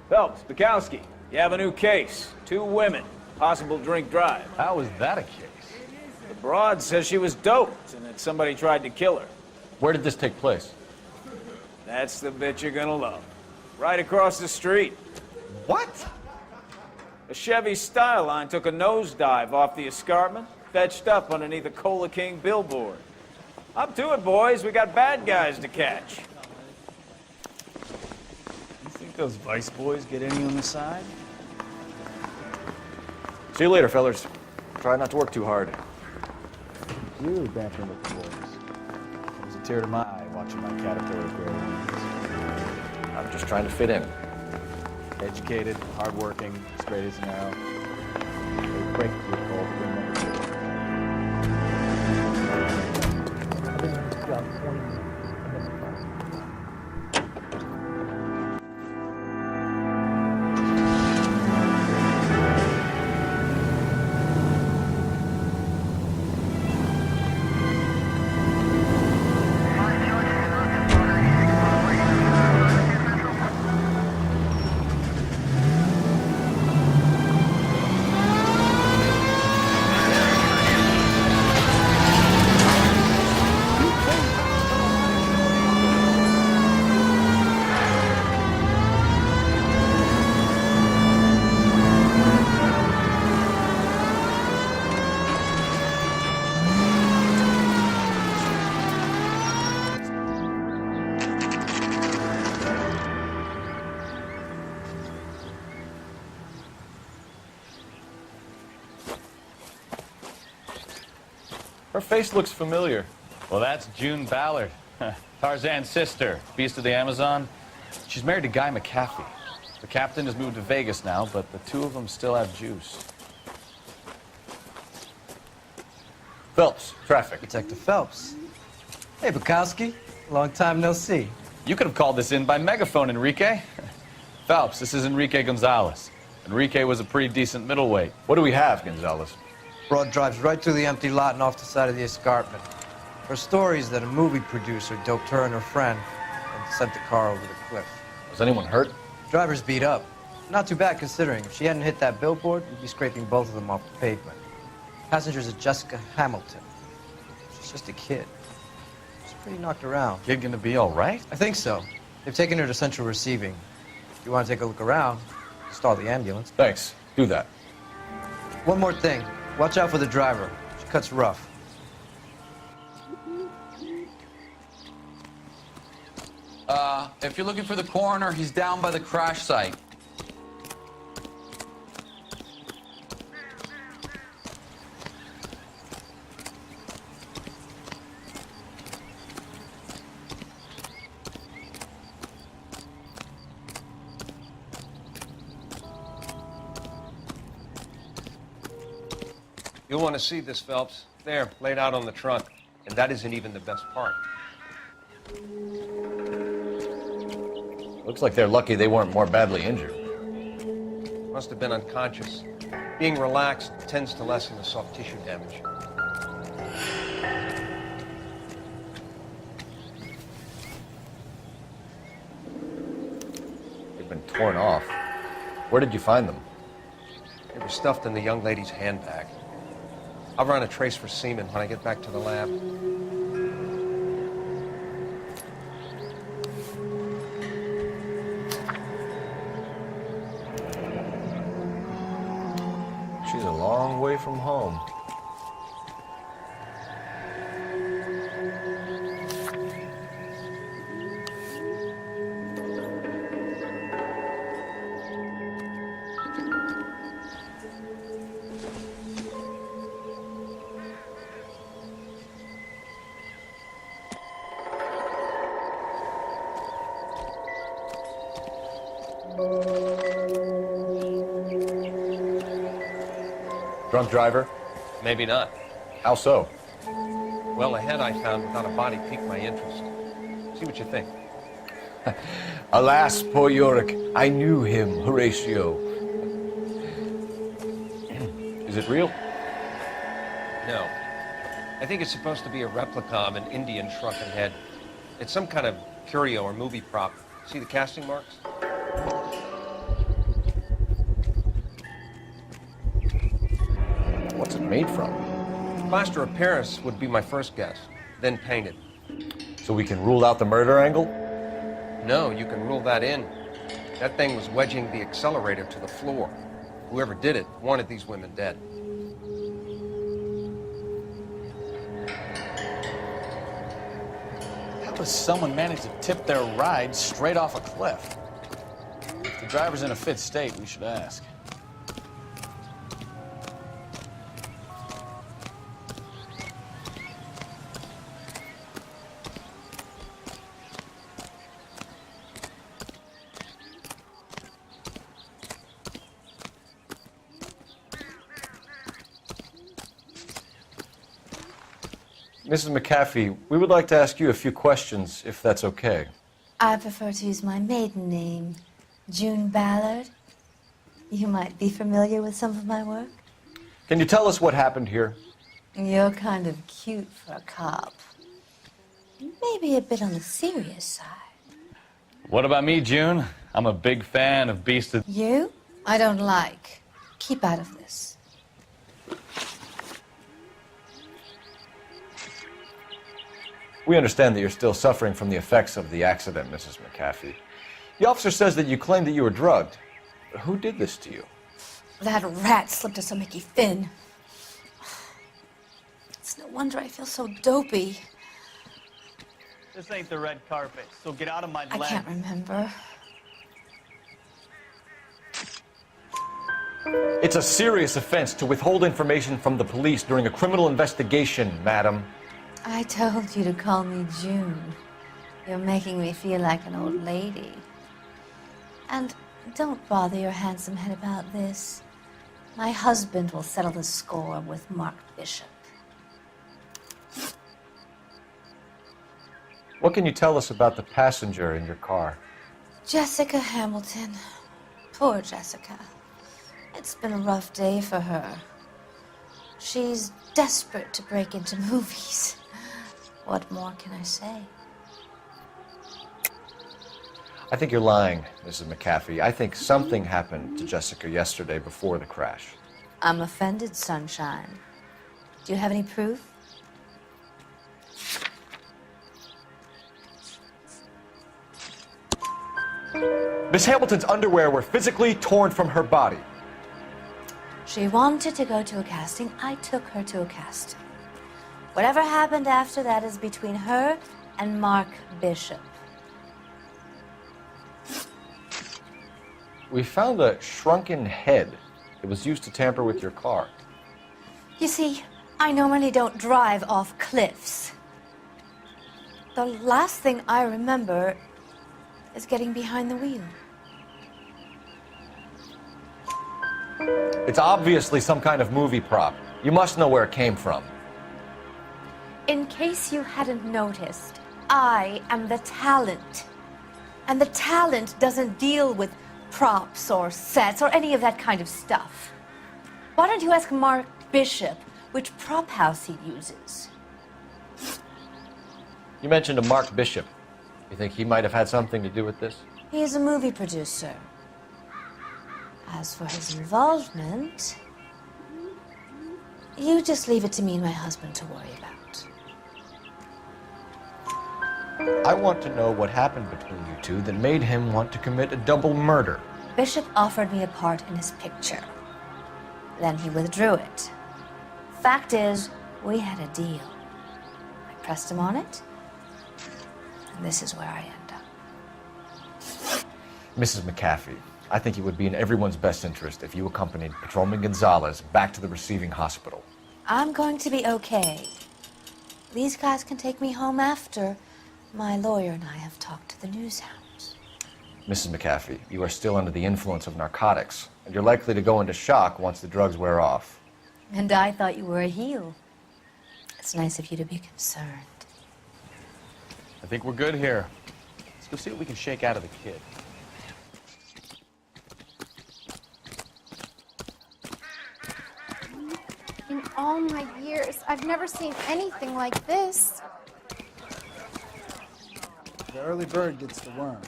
Phelps, Bukowski, you have a new case. 2 women, possible drink drive. How is that a case? The broad says she was doped and that somebody tried to kill her. Where did this take place? That's the bit you're gonna love. Right across the street. What? A Chevy Styline took a nosedive off the escarpment, fetched up underneath a Cola King billboard. Up to it, boys. We got bad guys to catch. You think those Vice boys get any on the side? See you later, fellas. Try not to work too hard. You bantering with the boys. It was a tear to my eye watching my caterpillar grow wings. I'm just trying to fit in. Educated, hardworking, straight as an arrow. They break through cold win number 2. I've been in this job 20 years. Her face looks familiar. Well, that's June Ballard, Tarzan's sister, beast of the Amazon. She's married to Guy McCaffey. The captain has moved to Vegas now, but the 2 of them still have juice. Phelps, traffic. Detective Phelps. Hey, Bukowski. Long time no see. You could have called this in by megaphone, Enrique. Phelps, this is Enrique Gonzalez. Enrique was a pretty decent middleweight. What do we have, Gonzalez? Broad drives right through the empty lot and off the side of the escarpment. Her story is that a movie producer doped her and her friend and sent the car over the cliff. Was anyone hurt? Driver's beat up. Not too bad considering. If she hadn't hit that billboard, we'd be scraping both of them off the pavement. Passenger's a Jessica Hamilton. She's just a kid. She's pretty knocked around. Kid gonna be all right? I think so. They've taken her to central receiving. If you want to take a look around, stall the ambulance. Thanks. Do that. One more thing. Watch out for the driver. She cuts rough. If you're looking for the coroner, he's down by the crash site. You'll want to see this, Phelps. There, laid out on the trunk. And that isn't even the best part. Looks like they're lucky they weren't more badly injured. Must have been unconscious. Being relaxed tends to lessen the soft tissue damage. They've been torn off. Where did you find them? They were stuffed in the young lady's handbag. I'll run a trace for semen when I get back to the lab. She's a long way from home. Drunk driver? Maybe not. How so? Well, a head I found without a body piqued my interest. See what you think. Alas, poor Yorick, I knew him, Horatio. Is it real? No. I think it's supposed to be a replica of an Indian shrunken head. It's some kind of curio or movie prop. See the casting marks? What's it made from? Plaster of Paris would be my first guess, then painted. So we can rule out the murder angle? No, you can rule that in. That thing was wedging the accelerator to the floor. Whoever did it wanted these women dead. How does someone manage to tip their ride straight off a cliff? If the driver's in a fit state, we should ask. Mrs. McAfee, we would like to ask you a few questions, if that's okay. I prefer to use my maiden name, June Ballard. You might be familiar with some of my work. Can you tell us what happened here? You're kind of cute for a cop. Maybe a bit on the serious side. What about me, June? I'm a big fan of Beast of... You? I don't like. Keep out of this. We understand that you're still suffering from the effects of the accident, Mrs. McAfee. The officer says that you claimed that you were drugged. Who did this to you? That rat slipped us a Mickey Finn. It's no wonder I feel so dopey. This ain't the red carpet, so get out of my lane. I can't remember. It's a serious offense to withhold information from the police during a criminal investigation, madam. I told you to call me June. You're making me feel like an old lady. And don't bother your handsome head about this. My husband will settle the score with Mark Bishop. What can you tell us about the passenger in your car? Jessica Hamilton. Poor Jessica. It's been a rough day for her. She's desperate to break into movies. What more can I say? I think you're lying, Mrs. McAfee. I think something happened to Jessica yesterday before the crash. I'm offended, Sunshine. Do you have any proof? Miss Hamilton's underwear were physically torn from her body. She wanted to go to a casting. I took her to a casting. Whatever happened after that is between her and Mark Bishop. We found a shrunken head. It was used to tamper with your car. You see, I normally don't drive off cliffs. The last thing I remember is getting behind the wheel. It's obviously some kind of movie prop. You must know where it came from. In case you hadn't noticed, I am the talent. And the talent doesn't deal with props or sets or any of that kind of stuff. Why don't you ask Mark Bishop which prop house he uses? You mentioned a Mark Bishop. You think he might have had something to do with this? He is a movie producer. As for his involvement, you just leave it to me and my husband to worry about. I want to know what happened between you two that made him want to commit a double murder. Bishop offered me a part in his picture. Then he withdrew it. Fact is, we had a deal. I pressed him on it, and this is where I end up. Mrs. McAfee, I think it would be in everyone's best interest if you accompanied Patrolman Gonzalez back to the receiving hospital. I'm going to be okay. These guys can take me home after my lawyer and I have talked to the news hounds. Mrs. McAfee, you are still under the influence of narcotics, and you're likely to go into shock once the drugs wear off. And I thought you were a heel. It's nice of you to be concerned. I think we're good here. Let's go see what we can shake out of the kid. In all my years, I've never seen anything like this. The early bird gets the worm.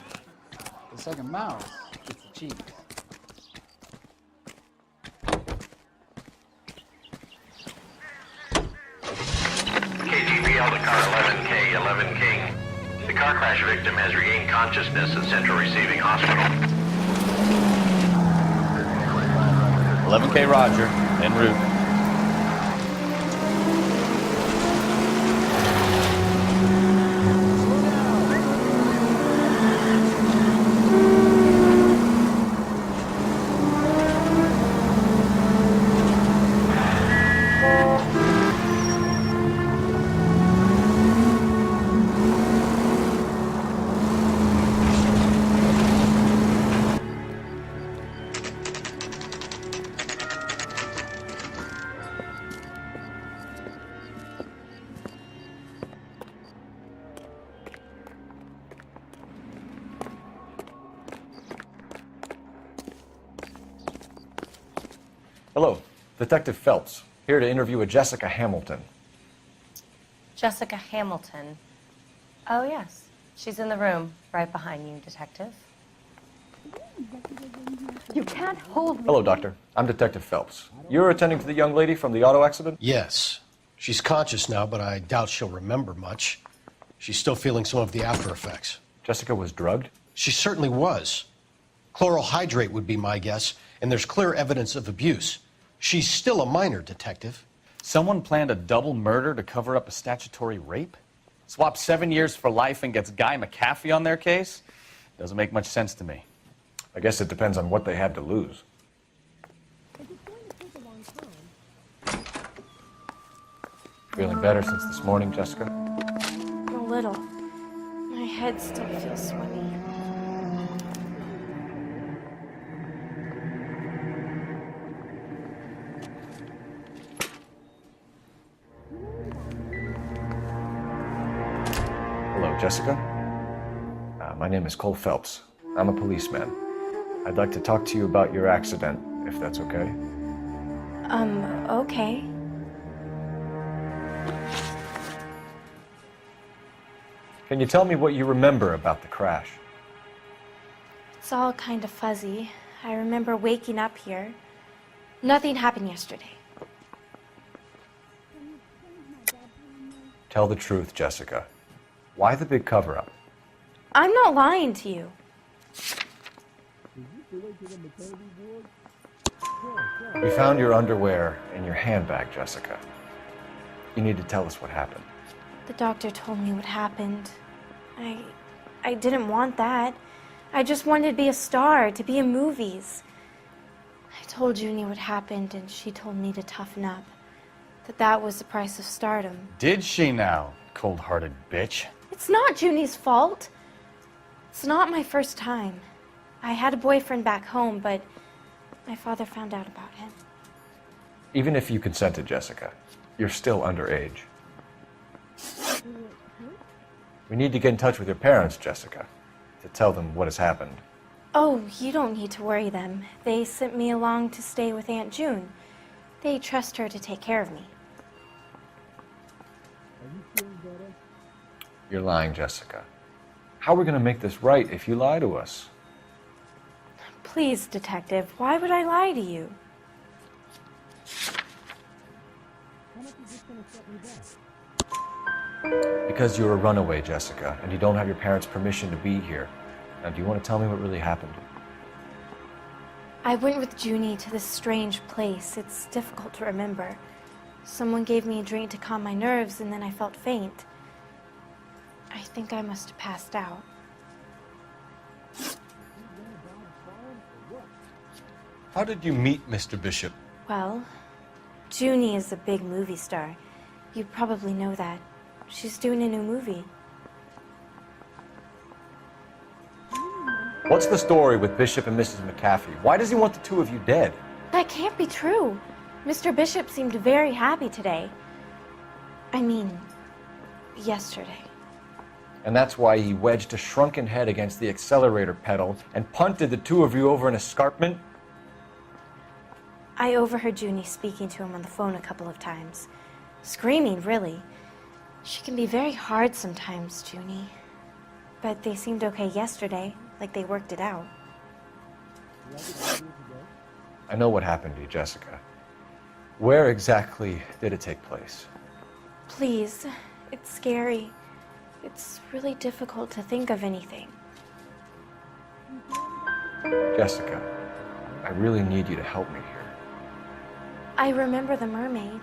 The second mouse gets the cheese. ATL to car 11K, 11 King. The car crash victim has regained consciousness at Central Receiving Hospital. 11K Roger, en route. Hello, Detective Phelps, here to interview a Jessica Hamilton. Jessica Hamilton. Oh, yes. She's in the room, right behind you, Detective. You can't hold me. Hello, Doctor. I'm Detective Phelps. You're attending to the young lady from the auto accident? Yes. She's conscious now, but I doubt she'll remember much. She's still feeling some of the after effects. Jessica was drugged? She certainly was. Chloral hydrate would be my guess, and there's clear evidence of abuse. She's still a minor, Detective. Someone planned a double murder to cover up a statutory rape? Swap 7 years for life and gets Guy McAfee on their case? Doesn't make much sense to me. I guess it depends on what they have to lose. Feeling better since this morning, Jessica? A little. My head still feels swimmy. Hello, Jessica. My name is Cole Phelps. I'm a policeman. I'd like to talk to you about your accident, if that's okay. Okay. Can you tell me what you remember about the crash? It's all kind of fuzzy. I remember waking up here. Nothing happened yesterday. Tell the truth, Jessica. Why the big cover-up? I'm not lying to you. We found your underwear in your handbag, Jessica. You need to tell us what happened. The doctor told me what happened. I didn't want that. I just wanted to be a star, to be in movies. I told Junie what happened, and she told me to toughen up. That was the price of stardom. Did she now, cold-hearted bitch? It's not Junie's fault. It's not my first time. I had a boyfriend back home, but my father found out about him. Even if you consented, Jessica, you're still underage. We need to get in touch with your parents, Jessica, to tell them what has happened. Oh, you don't need to worry them. They sent me along to stay with Aunt June. They trust her to take care of me. You're lying, Jessica. How are we going to make this right if you lie to us? Please, Detective, why would I lie to you? Because you're a runaway, Jessica, and you don't have your parents' permission to be here. Now, do you want to tell me what really happened? I went with Junie to this strange place. It's difficult to remember. Someone gave me a drink to calm my nerves, and then I felt faint. I think I must have passed out. How did you meet Mr. Bishop? Well, Junie is a big movie star. You probably know that. She's doing a new movie. What's the story with Bishop and Mrs. McAfee? Why does he want the two of you dead? That can't be true. Mr. Bishop seemed very happy today. I mean, yesterday. And that's why he wedged a shrunken head against the accelerator pedal and punted the two of you over an escarpment? I overheard Junie speaking to him on the phone a couple of times. Screaming, really. She can be very hard sometimes, Junie. But they seemed okay yesterday, like they worked it out. I know what happened to you, Jessica. Where exactly did it take place? Please, It's scary. It's really difficult to think of anything. Jessica, I really need you to help me here. I remember the mermaid.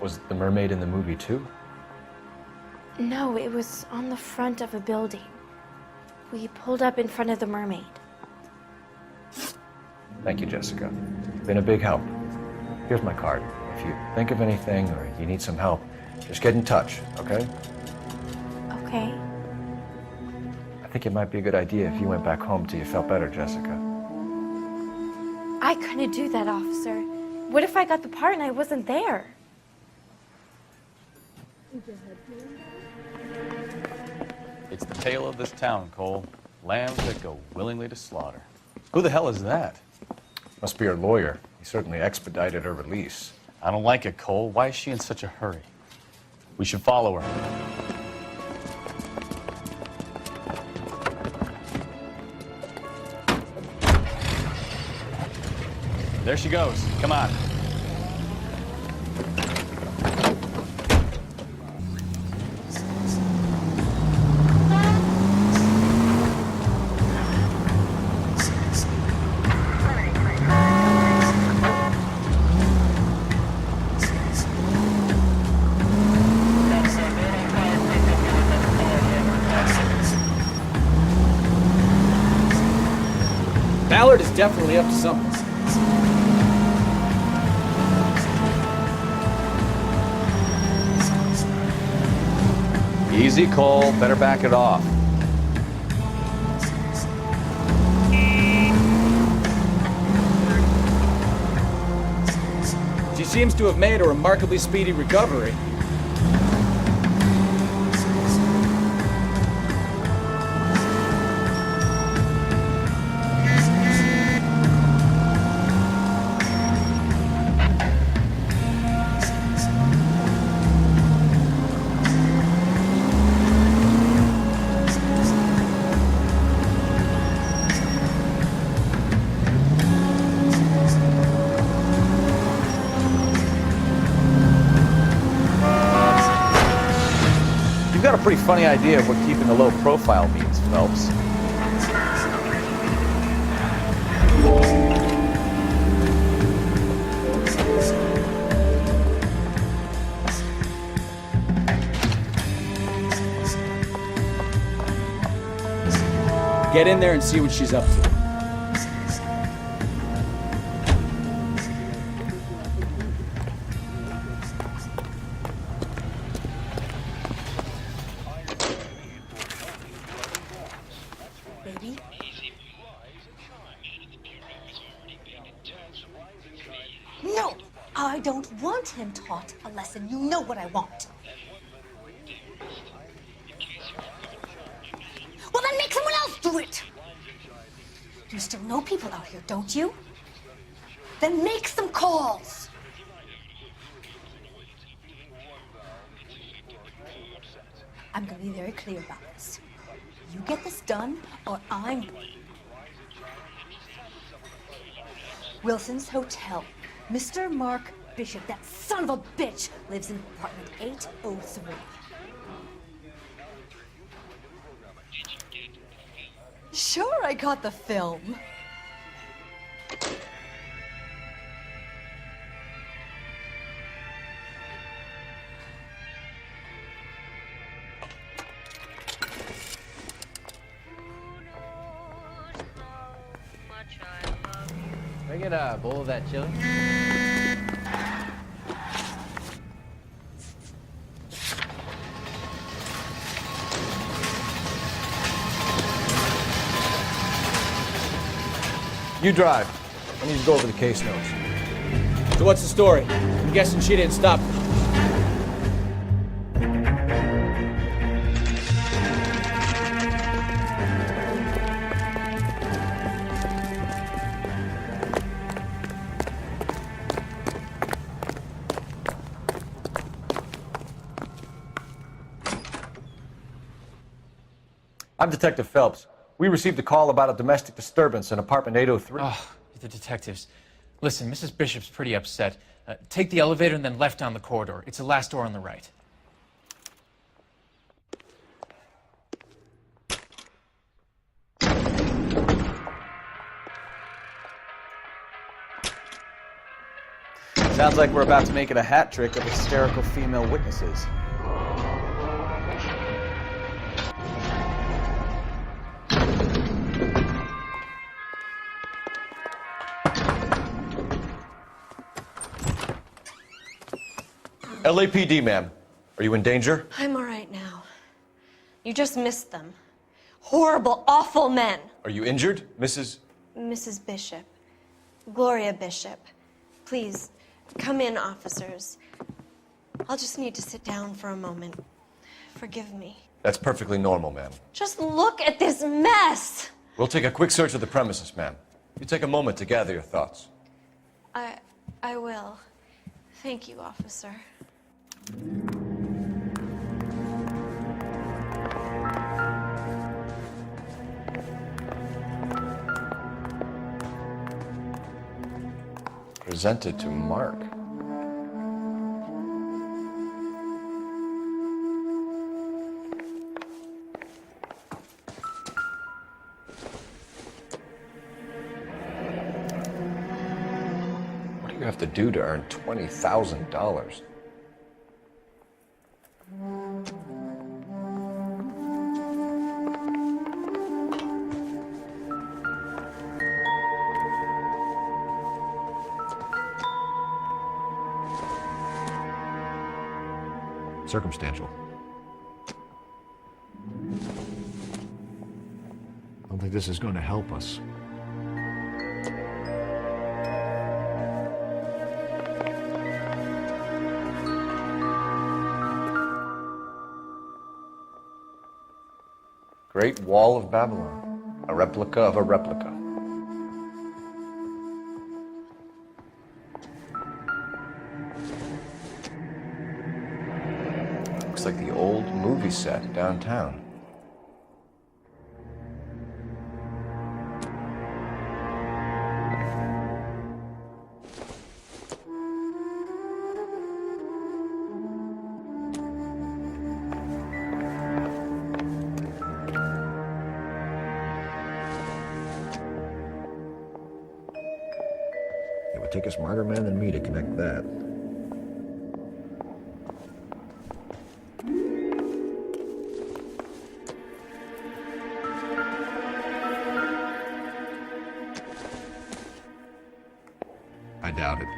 Was the mermaid in the movie too? No, it was on the front of a building. We pulled up in front of the mermaid. Thank you, Jessica. Been a big help. Here's my card. If you think of anything or you need some help, just get in touch, okay? Okay. I think it might be a good idea if you went back home till you felt better, Jessica. I couldn't do that, officer. What if I got the part and I wasn't there? It's the tale of this town, Cole. Lambs that go willingly to slaughter. Who the hell is that? Must be her lawyer. He certainly expedited her release. I don't like it, Cole. Why is she in such a hurry? We should follow her. There she goes. Come on. Ballard is definitely up to something. Easy, Cole. Better back it off. She seems to have made a remarkably speedy recovery. You've got a pretty funny idea of what keeping a low profile means, Phelps. Get in there and see what she's up to. Baby? No! I don't want him taught a lesson. You know what I want. Well, then make someone else do it! You still know people out here, don't you? Then make some calls! I'm gonna be very clear about this. You get this done, or I'm... Wilson's Hotel. Mr. Mark Bishop, that son of a bitch, lives in apartment 803. Sure, I got the film. Can I get a bowl of that chili? You drive. I need to go over the case notes. So what's the story? I'm guessing she didn't stop. I'm Detective Phelps. We received a call about a domestic disturbance in apartment 803. Oh, the detectives. Listen, Mrs. Bishop's pretty upset. Take the elevator and then left down the corridor. It's the last door on the right. Sounds like we're about to make it a hat trick of hysterical female witnesses. LAPD, ma'am. Are you in danger? I'm all right now. You just missed them. Horrible, awful men. Are you injured, Mrs.? Mrs. Bishop. Gloria Bishop. Please, come in, officers. I'll just need to sit down for a moment. Forgive me. That's perfectly normal, ma'am. Just look at this mess! We'll take a quick search of the premises, ma'am. You take a moment to gather your thoughts. I will. Thank you, officer. Presented to Mark. What do you have to do to earn $20,000? Circumstantial. I don't think this is going to help us. Great Wall of Babylon. A replica of a replica. Looks like the old movie set downtown. It would take a smarter man than me to connect that. I doubt it.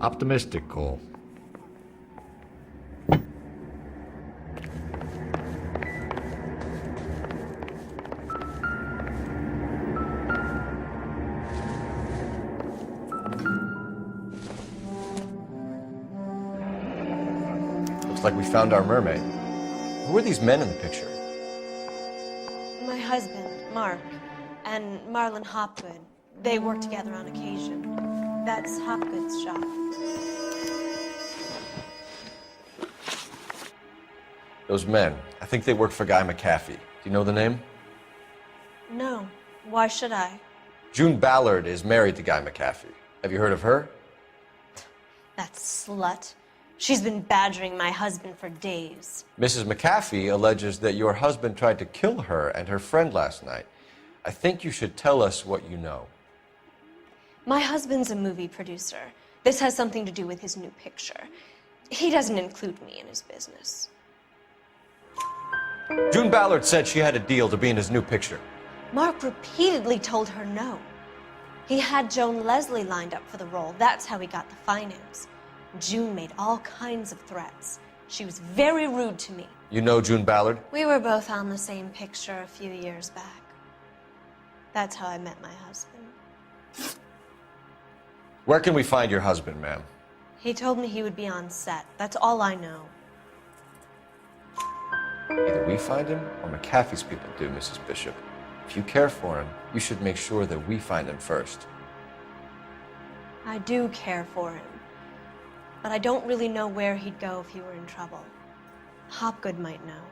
Optimistic, Cole. Looks like we found our mermaid. Who are these men in the picture? My husband, Mark, and Marlon Hopgood. They work together on occasion. That's Hopgood's shop. Those men. I think they work for Guy McAfee. Do you know the name? No. Why should I? June Ballard is married to Guy McAfee. Have you heard of her? That slut. She's been badgering my husband for days. Mrs. McAfee alleges that your husband tried to kill her and her friend last night. I think you should tell us what you know. My husband's a movie producer. This has something to do with his new picture. He doesn't include me in his business. June Ballard said she had a deal to be in his new picture. Mark repeatedly told her no. He had Joan Leslie lined up for the role. That's how he got the finance. June made all kinds of threats. She was very rude to me. You know June Ballard? We were both on the same picture a few years back. That's how I met my husband. Where can we find your husband, ma'am? He told me he would be on set. That's all I know. Either we find him or McAfee's people do, Mrs. Bishop. If you care for him, you should make sure that we find him first. I do care for him. But I don't really know where he'd go if he were in trouble. Hopgood might know.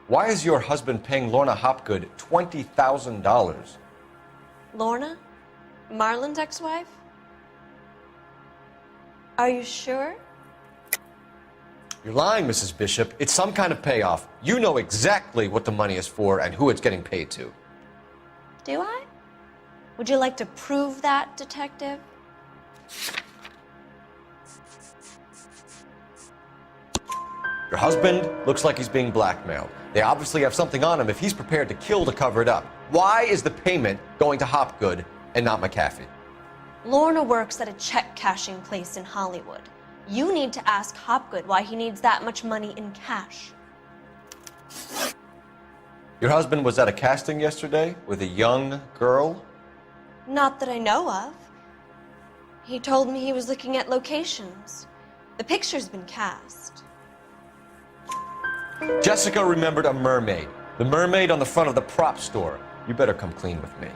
Why is your husband paying Lorna Hopgood $20,000? Lorna? Marlon's ex-wife? Are you sure? You're lying, Mrs. Bishop. It's some kind of payoff. You know exactly what the money is for and who it's getting paid to. Do I? Would you like to prove that, Detective? Your husband looks like he's being blackmailed. They obviously have something on him if he's prepared to kill to cover it up. Why is the payment going to Hopgood and not McAfee? Lorna works at a check cashing place in Hollywood. You need to ask Hopgood why he needs that much money in cash. Your husband was at a casting yesterday with a young girl? Not that I know of. He told me he was looking at locations. The picture's been cast. Jessica remembered a mermaid. The mermaid on the front of the prop store. You better come clean with me.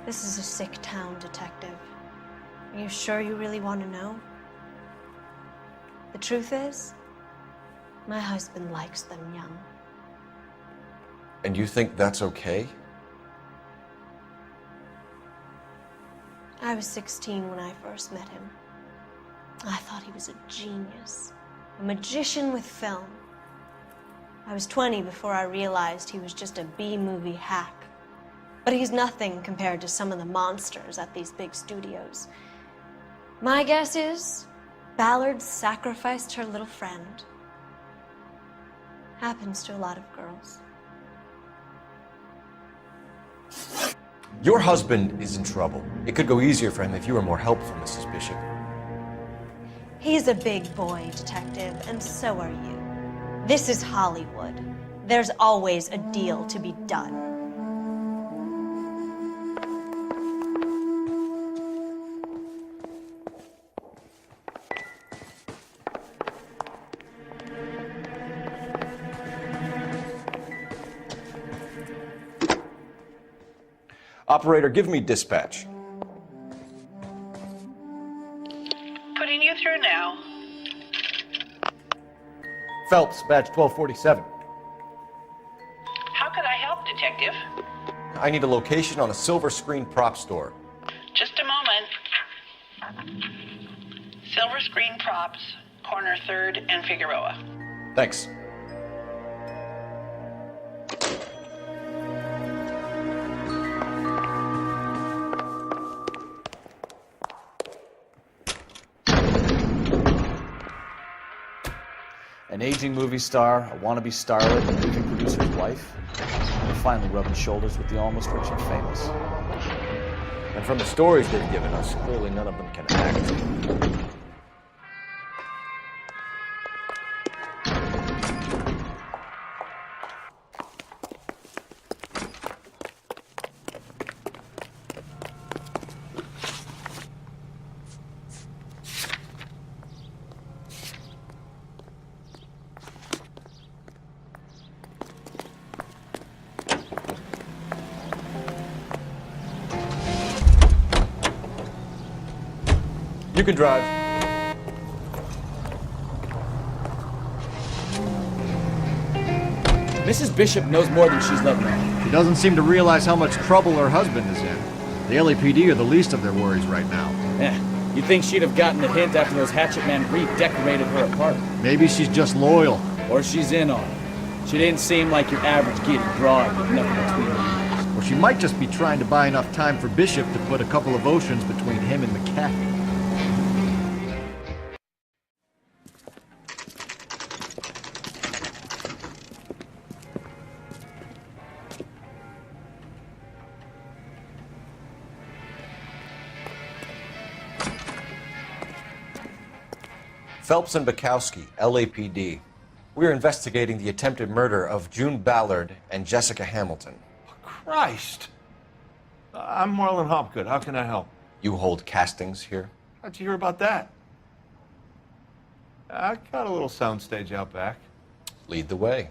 This is a sick town, Detective. Are you sure you really want to know? The truth is, my husband likes them young. And you think that's okay? I was 16 when I first met him. I thought he was a genius, a magician with film. I was 20 before I realized he was just a B-movie hack. But he's nothing compared to some of the monsters at these big studios. My guess is Ballard sacrificed her little friend. Happens to a lot of girls. Your husband is in trouble. It could go easier for him if you were more helpful, Mrs. Bishop. He's a big boy, Detective, and so are you. This is Hollywood. There's always a deal to be done. Operator, give me dispatch. Putting you through now. Phelps, badge 1247. How could I help, Detective? I need a location on a silver screen prop store. Just a moment. Silver Screen Props, corner 3rd and Figueroa. Thanks. An aging movie star, a wannabe starlet, a movie producer's wife. They're finally rubbing shoulders with the almost rich and famous. And from the stories they've given us, clearly none of them can act. You can drive. Mrs. Bishop knows more than she's letting on. She doesn't seem to realize how much trouble her husband is in. The LAPD are the least of their worries right now. Yeah, you'd think she'd have gotten the hint after those Hatchet Men redecorated her apartment. Maybe she's just loyal. Or she's in on it. She didn't seem like your average giddy broad with nothing between her ears. Or she might just be trying to buy enough time for Bishop to put a couple of oceans between him and McAfee. Phelps and Bukowski, LAPD. We are investigating the attempted murder of June Ballard and Jessica Hamilton. Christ! I'm Marlon Hopgood. How can I help? You hold castings here? How'd you hear about that? I got a little soundstage out back. Lead the way.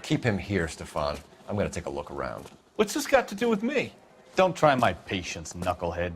Keep him here, Stefan. I'm gonna take a look around. What's this got to do with me? Don't try my patience, knucklehead.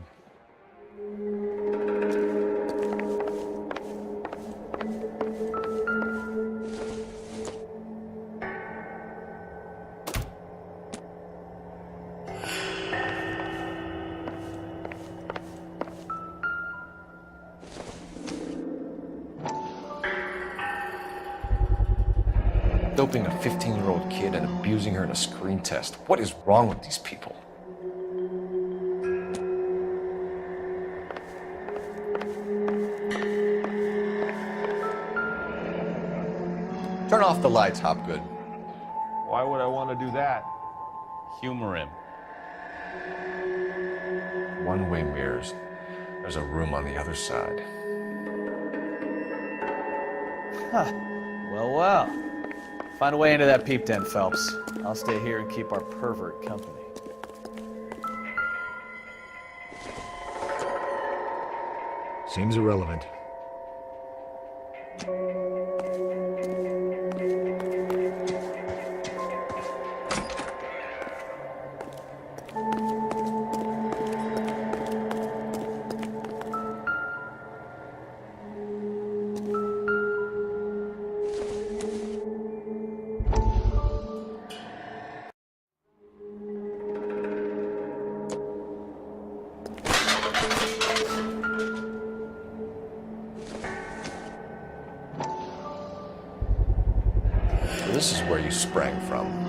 Doping a 15-year-old kid and abusing her in a screen test. What is wrong with these people? Turn off the lights, Hopgood. Why would I want to do that? Humor him. One-way mirrors. There's a room on the other side. Huh. Well, well. Find a way into that peep den, Phelps. I'll stay here and keep our pervert company. Seems irrelevant. This is where you sprang from.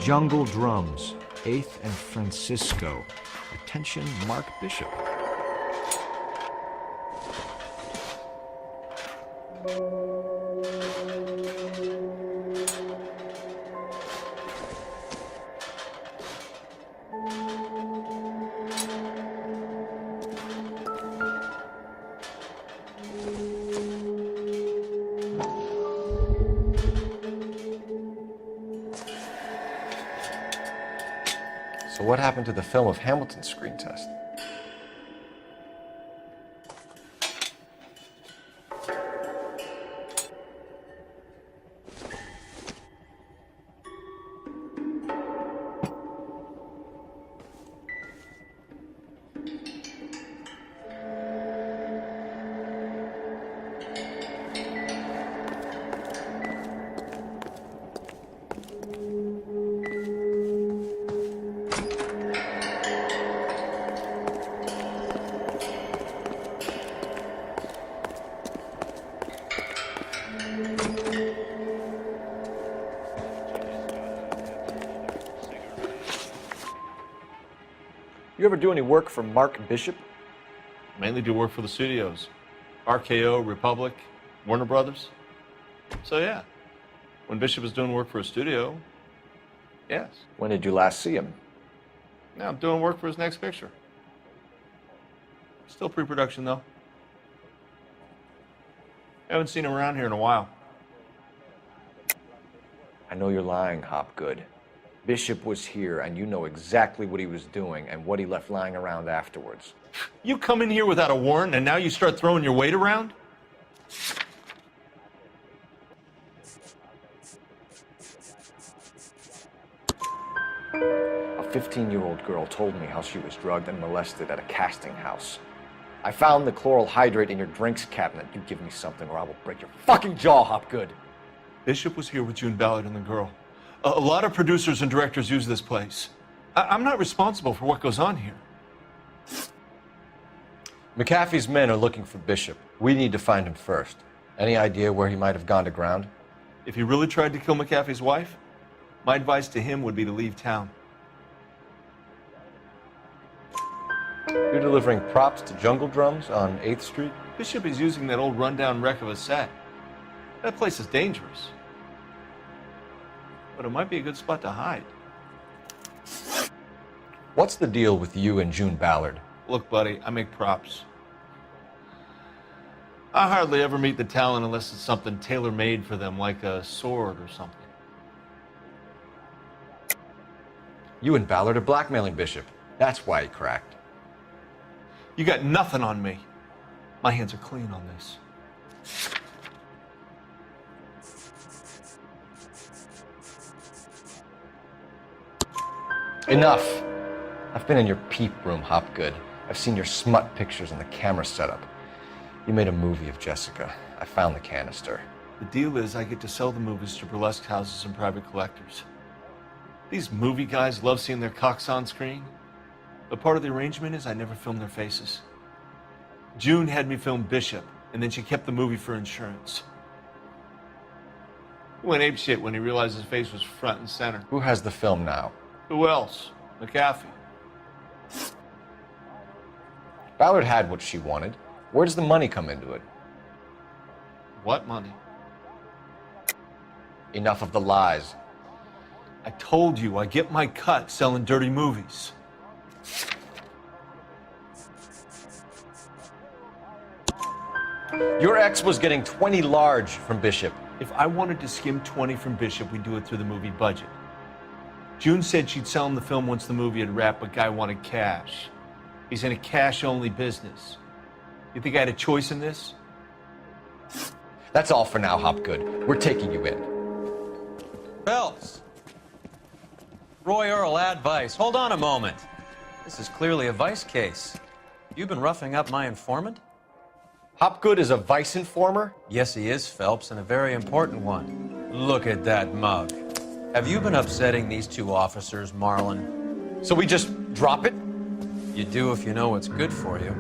Jungle Drums, 8th and Francisco. Attention, Mark Bishop. So what happened to the film of Hamilton's screen test? You ever do any work for Mark Bishop? Mainly do work for the studios. RKO, Republic, Warner Brothers. So yeah, when Bishop was doing work for a studio, yes. When did you last see him? Now I'm doing work for his next picture. Still pre-production though. Haven't seen him around here in a while. I know you're lying, Hopgood. Bishop was here, and you know exactly what he was doing and what he left lying around afterwards. You come in here without a warrant, and now you start throwing your weight around? A 15-year-old girl told me how she was drugged and molested at a casting house. I found the chloral hydrate in your drinks cabinet. You give me something or I will break your fucking jaw, Hopgood. Bishop was here with June Ballard and the girl. A lot of producers and directors use this place. I'm not responsible for what goes on here. McAfee's men are looking for Bishop. We need to find him first. Any idea where he might have gone to ground? If he really tried to kill McAfee's wife, my advice to him would be to leave town. You're delivering props to Jungle Drums on 8th Street? Bishop is using that old rundown wreck of a set. That place is dangerous. But it might be a good spot to hide. What's the deal with you and June Ballard? Look, buddy, I make props. I hardly ever meet the talent unless it's something tailor-made for them, like a sword or something. You and Ballard are blackmailing Bishop. That's why he cracked. You got nothing on me. My hands are clean on this. Enough. I've been in your peep room, Hopgood. I've seen your smut pictures and the camera setup. You made a movie of Jessica. I found the canister. The deal is I get to sell the movies to burlesque houses and private collectors. These movie guys love seeing their cocks on screen. But part of the arrangement is I never film their faces. June had me film Bishop, and then she kept the movie for insurance. He went apeshit when he realized his face was front and center. Who has the film now? Who else? McAfee. Ballard had what she wanted. Where does the money come into it? What money? Enough of the lies. I told you I get my cut selling dirty movies. Your ex was getting 20 large from Bishop. If I wanted to skim 20 from Bishop, we'd do it through the movie budget. June said she'd sell him the film once the movie had wrapped, but Guy wanted cash. He's in a cash-only business. You think I had a choice in this? That's all for now, Hopgood. We're taking you in. Phelps. Roy Earl, advice. Hold on a moment. This is clearly a vice case. You've been roughing up my informant? Hopgood is a vice informer? Yes, he is, Phelps, and a very important one. Look at that mug. Have you been upsetting these two officers, Marlin? So we just drop it? You do if you know what's good for you.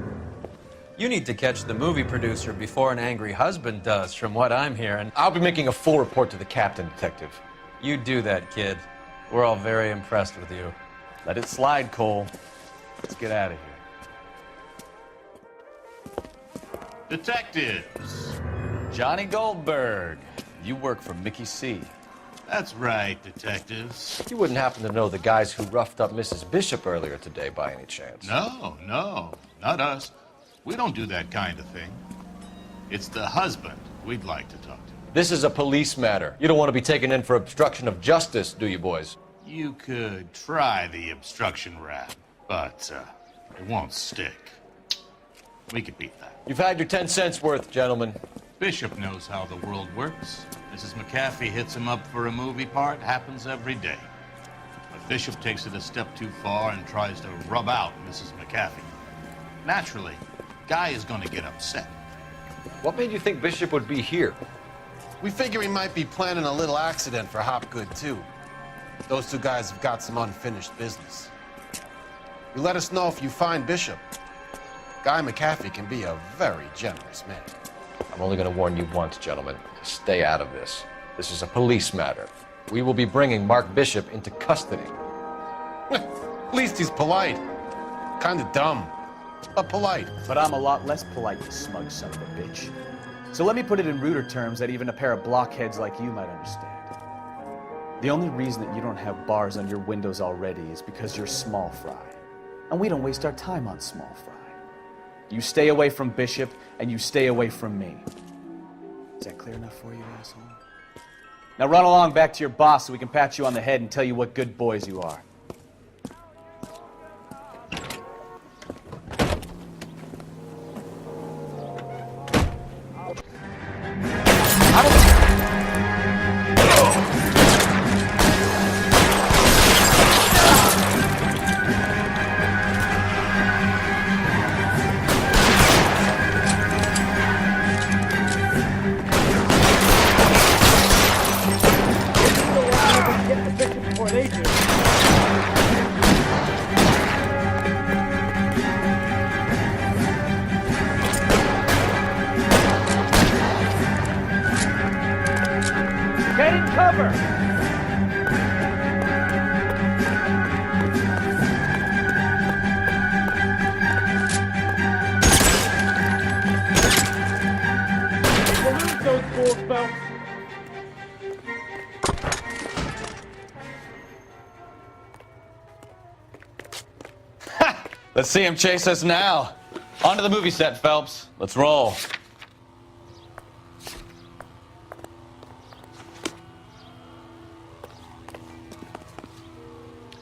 You need to catch the movie producer before an angry husband does, from what I'm hearing. I'll be making a full report to the captain, Detective. You do that, kid. We're all very impressed with you. Let it slide, Cole. Let's get out of here. Detectives. Johnny Goldberg. You work for Mickey C. That's right, detectives. You wouldn't happen to know the guys who roughed up Mrs. Bishop earlier today by any chance? No, not us. We don't do that kind of thing. It's the husband we'd like to talk to. This is a police matter. You don't want to be taken in for obstruction of justice, do you, boys? You could try the obstruction rap, but it won't stick. We could beat that. You've had your 10 cents worth, gentlemen. Bishop knows how the world works. Mrs. McAfee hits him up for a movie part. Happens every day. But Bishop takes it a step too far and tries to rub out Mrs. McAfee. Naturally, Guy is going to get upset. What made you think Bishop would be here? We figure he might be planning a little accident for Hopgood, too. Those two guys have got some unfinished business. You let us know if you find Bishop. Guy McAfee can be a very generous man. I'm only going to warn you once, gentlemen. Stay out of this. This is a police matter. We will be bringing Mark Bishop into custody. At least he's polite. Kind of dumb, but polite. But I'm a lot less polite, you smug son of a bitch. So let me put it in ruder terms that even a pair of blockheads like you might understand. The only reason that you don't have bars on your windows already is because you're small fry. And we don't waste our time on small fry. You stay away from Bishop, and you stay away from me. Is that clear enough for you, asshole? Now run along back to your boss so we can pat you on the head and tell you what good boys you are. Get in cover! fool, Phelps? Let's see him chase us now. Onto the movie set, Phelps. Let's roll.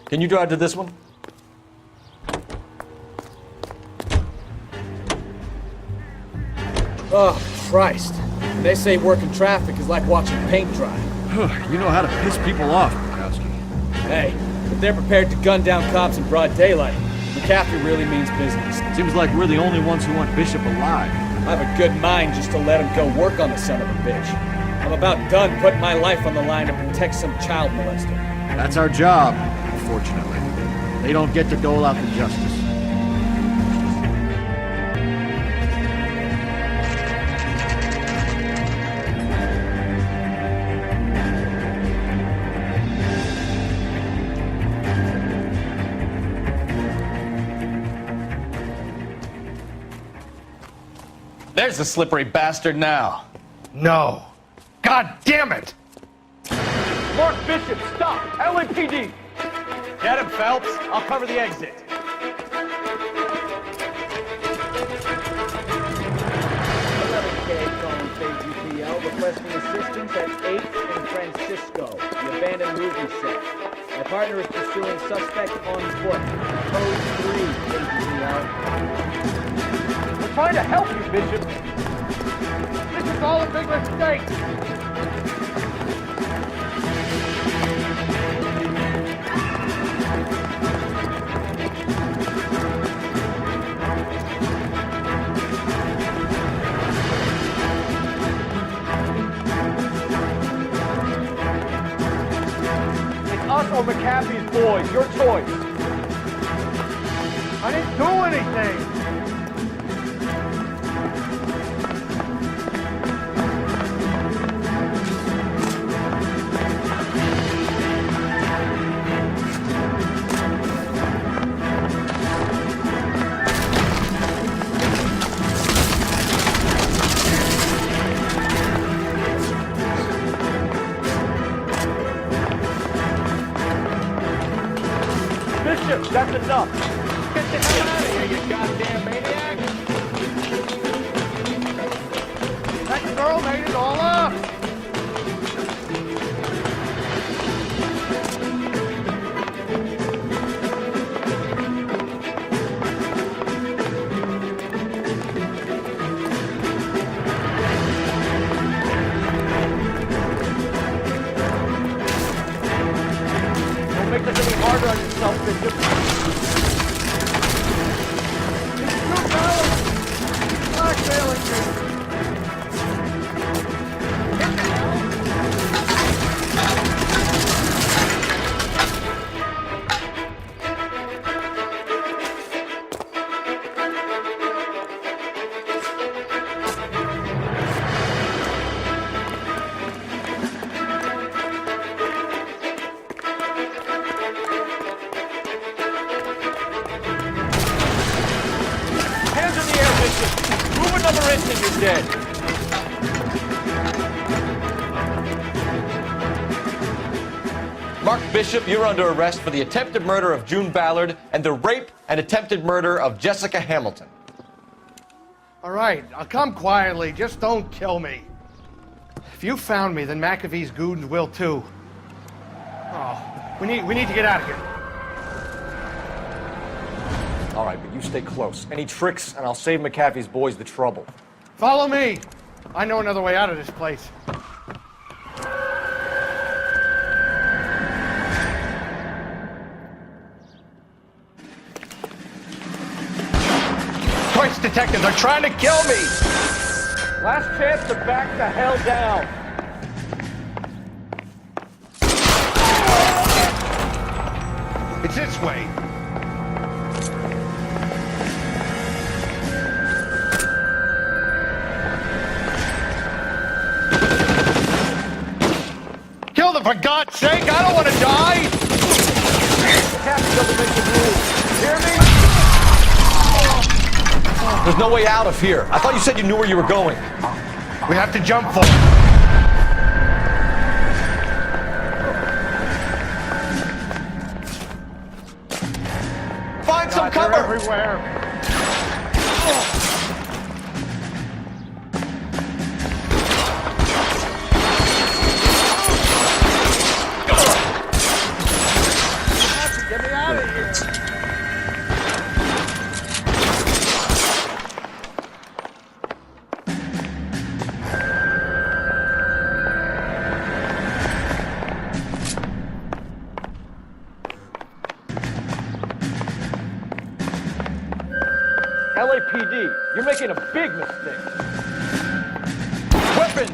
Can you drive to this one? Oh, Christ. And they say working traffic is like watching paint dry. You know how to piss people off, Bukowski. Hey, if they're prepared to gun down cops in broad daylight, McCaffrey really means business. Seems like we're the only ones who want Bishop alive. I have a good mind just to let him go work on the son of a bitch. I'm about done putting my life on the line to protect some child molester. That's our job, unfortunately. They don't get to dole out the justice. There's the slippery bastard now. No. God damn it! Mark Bishop, stop! LAPD! Get him, Phelps. I'll cover the exit. KGPL requesting assistance at 8th and Francisco, the abandoned movie set. My partner is pursuing suspect on foot. Code 3, KGPL. We're trying to help you, Bishop. This is all a big mistake. Us or McCaffrey's boys, your choice. I didn't do anything. That's enough. Get the hell out of here, you goddamn maniac. That girl made it all up. Don't make this any harder on yourself, Bishop. Move another inch and you're dead. Mark Bishop, you're under arrest for the attempted murder of June Ballard and the rape and attempted murder of Jessica Hamilton. All right, I'll come quietly. Just don't kill me. If you found me, then McAfee's goons will too. Oh, we need to get out of here. All right, but you stay close. Any tricks, and I'll save McAfee's boys the trouble. Follow me. I know another way out of this place. Christ, detectives are trying to kill me! Last chance to back the hell down. It's this way. Kill them, for God's sake! I don't want to die! The captain doesn't make the rules. Hear me? There's no way out of here. I thought you said you knew where you were going. We have to jump for it. Find some cover! Everywhere. Get me out of here! LAPD, you're making a big mistake. Weapons!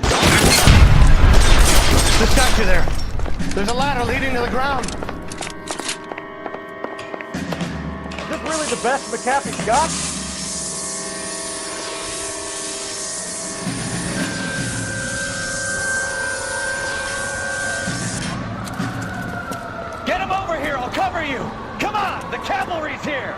Distract you there. There's a ladder leading to the ground. Is this really the best McAfee's got? Get him over here, I'll cover you! Come on, the cavalry's here!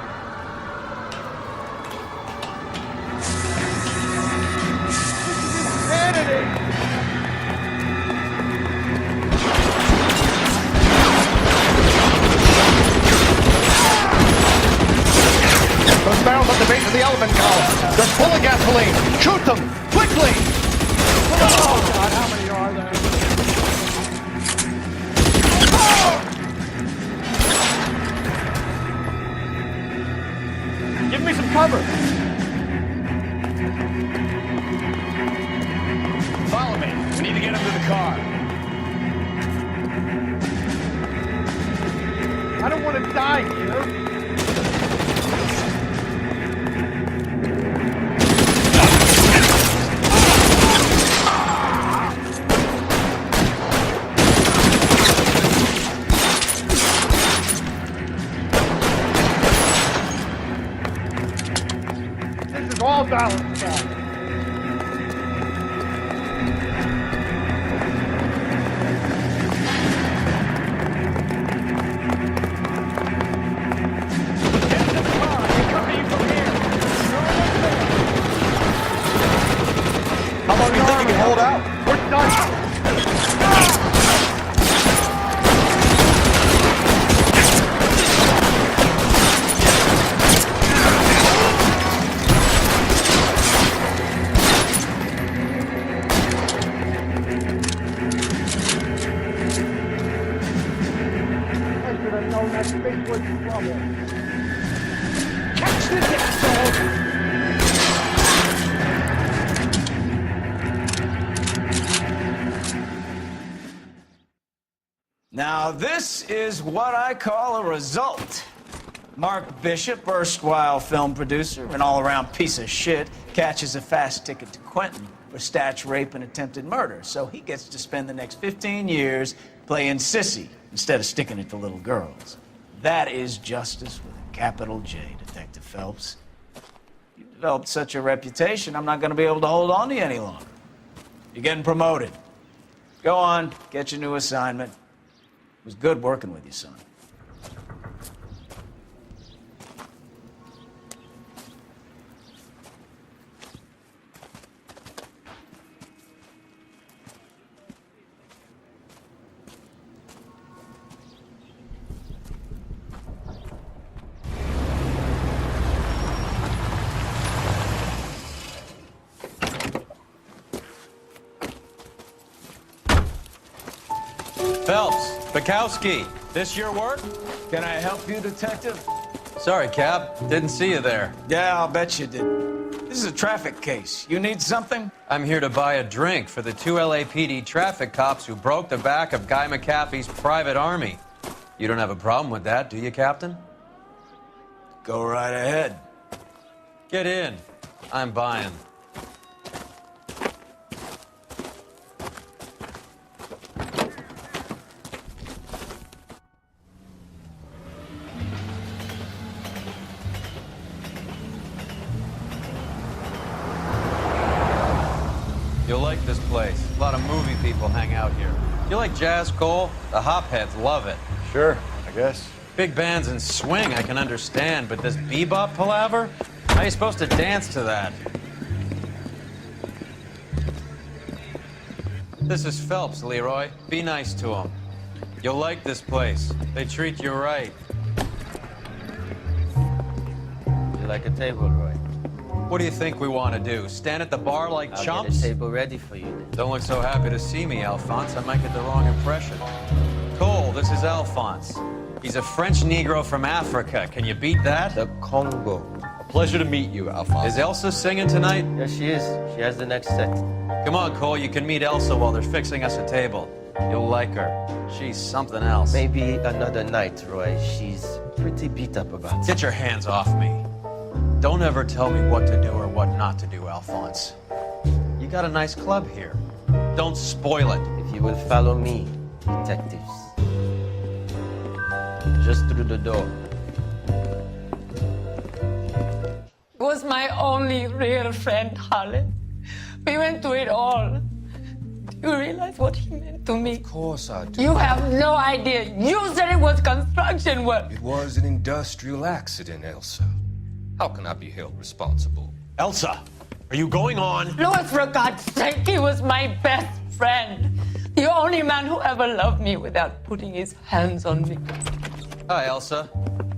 Those barrels at the base of the elephant column. They're full of gasoline. Shoot them! Quickly! Oh, God, how many are there? Give me some cover. Follow me. We need to get him to the car. I don't want to die here. This is all Dallas' fault. How long do you think you can hold out? We're done. I should have known that space was trouble. Catch this asshole! Now, this is what I call a result. Mark Bishop, erstwhile film producer, an all-around piece of shit, catches a fast ticket to Quentin for statch rape and attempted murder. So he gets to spend the next 15 years playing sissy instead of sticking it to little girls. That is justice with a capital J, Detective Phelps. You've developed such a reputation, I'm not going to be able to hold on to you any longer. You're getting promoted. Go on, get your new assignment. It was good working with you, son. Phelps, Bukowski, this your work? Can I help you, Detective? Sorry, Cap. Didn't see you there. Yeah, I'll bet you did. This is a traffic case. You need something? I'm here to buy a drink for the 2 LAPD traffic cops who broke the back of Guy McAfee's private army. You don't have a problem with that, do you, Captain? Go right ahead. Get in. I'm buying. You'll like this place. A lot of movie people hang out here. You like jazz, Cole? The hopheads love it. Sure, I guess. Big bands and swing I can understand, but this bebop palaver? How are you supposed to dance to that? This is Phelps, Leroy. Be nice to him. You'll like this place. They treat you right. You like a table, Roy? What do you think we want to do? Stand at the bar like I'll chumps? get a table ready for you then. Don't look so happy to see me, Alphonse. I might get the wrong impression. Cole, this is Alphonse. He's a French Negro from Africa. Can you beat that? The Congo. A pleasure to meet you, Alphonse. Is Elsa singing tonight? Yes, she is. She has the next set. Come on, Cole. You can meet Elsa while they're fixing us a table. You'll like her. She's something else. Maybe another night, Roy. She's pretty beat up about it. Get your hands off me. Don't ever tell me what to do or what not to do, Alphonse. You got a nice club here. Don't spoil it. If you will follow me, detectives. Just through the door. Was my only real friend, Harlan. We went through it all. Do you realize what he meant to me? Of course I do. You have no idea. You said it was construction work. It was an industrial accident, Elsa. How can I be held responsible? Elsa, are you going on? Louis, for God's sake, he was my best friend. The only man who ever loved me without putting his hands on me. Hi, Elsa.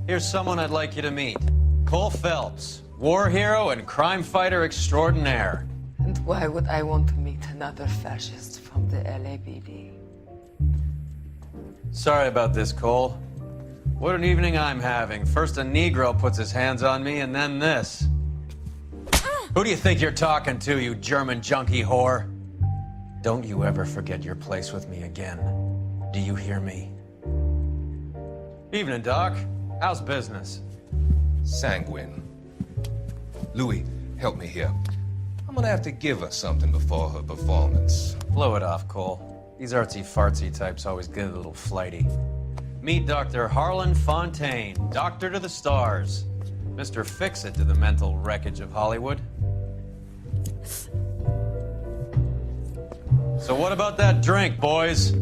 Here's someone I'd like you to meet. Cole Phelps, war hero and crime fighter extraordinaire. And why would I want to meet another fascist from the LAPD? Sorry about this, Cole. What an evening I'm having. First a Negro puts his hands on me, and then this. Who do you think you're talking to, you German junkie whore? Don't you ever forget your place with me again. Do you hear me? Evening, Doc. How's business? Sanguine. Louis, help me here. I'm gonna have to give her something before her performance. Blow it off, Cole. These artsy-fartsy types always get a little flighty. Meet Dr. Harlan Fontaine, doctor to the stars. Mr. Fix-It to the mental wreckage of Hollywood. So what about that drink, boys?